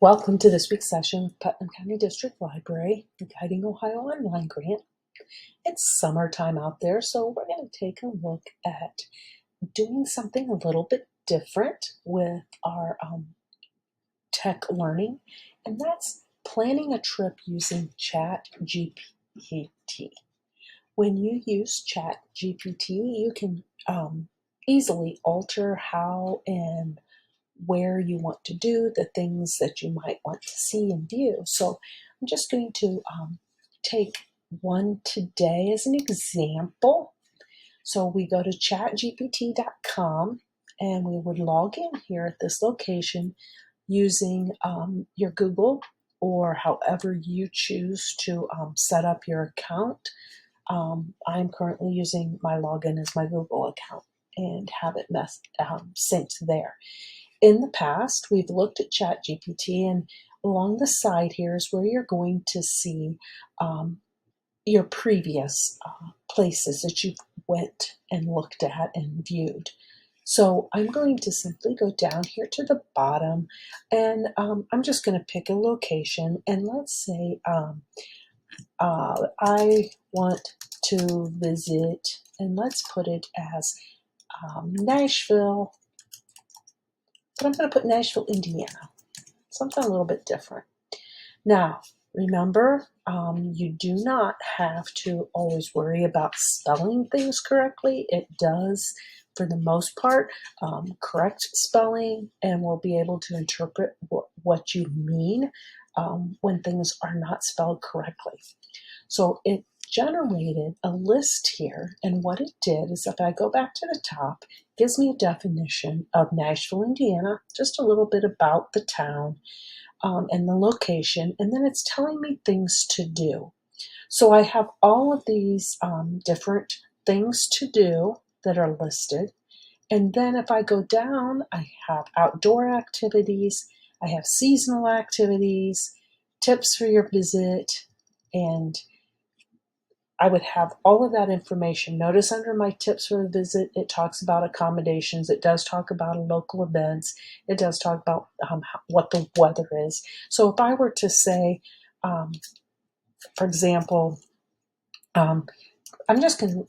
Welcome to this week's session with Putnam County District Library, the Guiding Ohio Online Grant. It's summertime out there, so we're going to take a look at doing something a little bit different with our tech learning, and that's planning a trip using ChatGPT. When you use ChatGPT, you can easily alter how and where you want to do the things that you might want to see and view. So I'm just going to take one today as an example. So we go to chatgpt.com and we would log in here at this location using your Google or however you choose to set up your account. I'm currently using my login as my Google account and have it synced there. In the past, we've looked at ChatGPT, and along the side here is where you're going to see your previous places that you went and looked at and viewed. So I'm going to simply go down here to the bottom, and I'm just going to pick a location, and let's say I want to visit, and let's put it as Nashville. But I'm going to put Nashville, Indiana, something a little bit different. Now, remember, you do not have to always worry about spelling things correctly. It does, for the most part, correct spelling, and will be able to interpret what you mean when things are not spelled correctly. So it generated a list here, and what it did is, if I go back to the top, it gives me a definition of Nashville, Indiana, just a little bit about the town and the location, and then it's telling me things to do. So I have all of these different things to do that are listed, and then if I go down, I have outdoor activities, I have seasonal activities, tips for your visit, and I would have all of that information. Notice under my tips for the visit, it talks about accommodations. It does talk about local events. It does talk about what the weather is. So if I were to say, for example, I'm just going to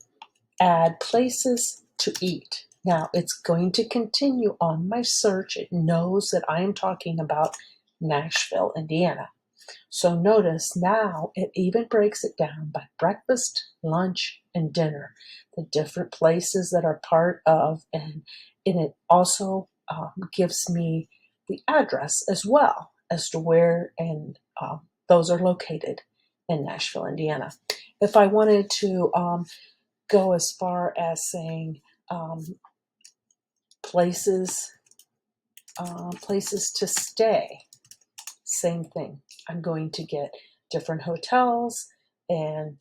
add places to eat. Now it's going to continue on my search. It knows that I am talking about Nashville, Indiana. So notice now it even breaks it down by breakfast, lunch, and dinner, the different places that are part of, and it also gives me the address as well as to where and those are located in Nashville, Indiana. If I wanted to go as far as saying places to stay, same thing. I'm going to get different hotels and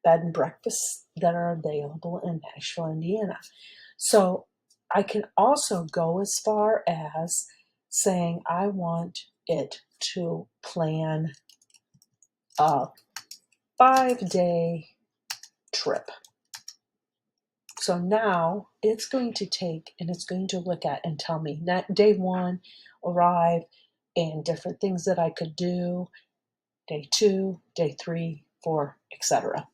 bed and breakfasts that are available in Nashville, Indiana. So I can also go as far as saying I want it to plan a 5-day trip. So now it's going to take and it's going to look at and tell me that day 1, arrive, and different things that I could do, day 2, day 3, 4, etc.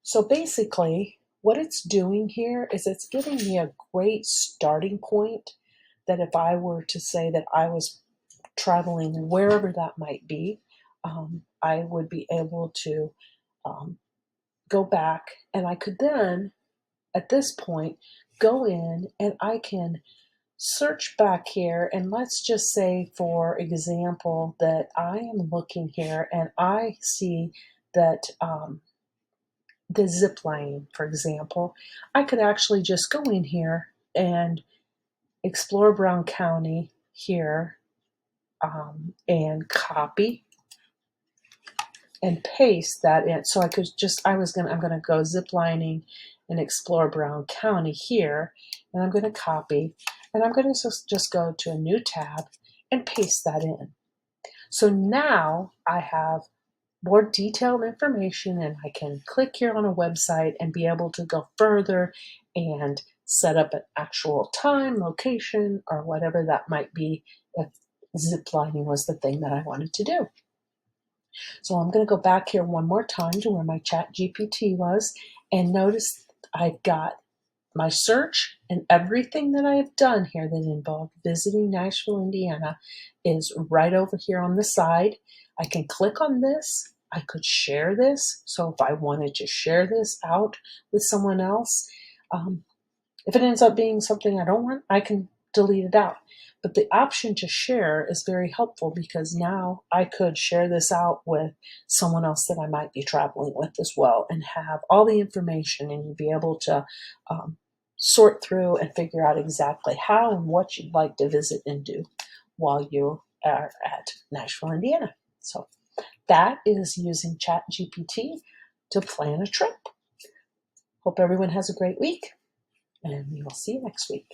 So basically, what it's doing here is it's giving me a great starting point that if I were to say that I was traveling wherever that might be, I would be able to go back, and I could then, at this point, go in and I can search back here, and let's just say, for example, that I am looking here and I see that the zip line, for example, I could actually just go in here and explore Brown County here and copy and paste that in. So I could just, I'm going to go zip lining and explore Brown County here, and I'm going to copy, and I'm going to just go to a new tab and paste that in. So now I have more detailed information, and I can click here on a website and be able to go further and set up an actual time, location, or whatever that might be if ziplining was the thing that I wanted to do. So I'm going to go back here one more time to where my ChatGPT was, and notice I've got my search, and everything that I have done here that involved visiting Nashville, Indiana is right over here on the side. I can click on this. I could share this. So if I wanted to share this out with someone else, if it ends up being something I don't want, I can delete it out. But the option to share is very helpful because now I could share this out with someone else that I might be traveling with as well and have all the information, and you'd be able to sort through and figure out exactly how and what you'd like to visit and do while you are at Nashville, Indiana. So that is using ChatGPT to plan a trip. Hope everyone has a great week, and we will see you next week.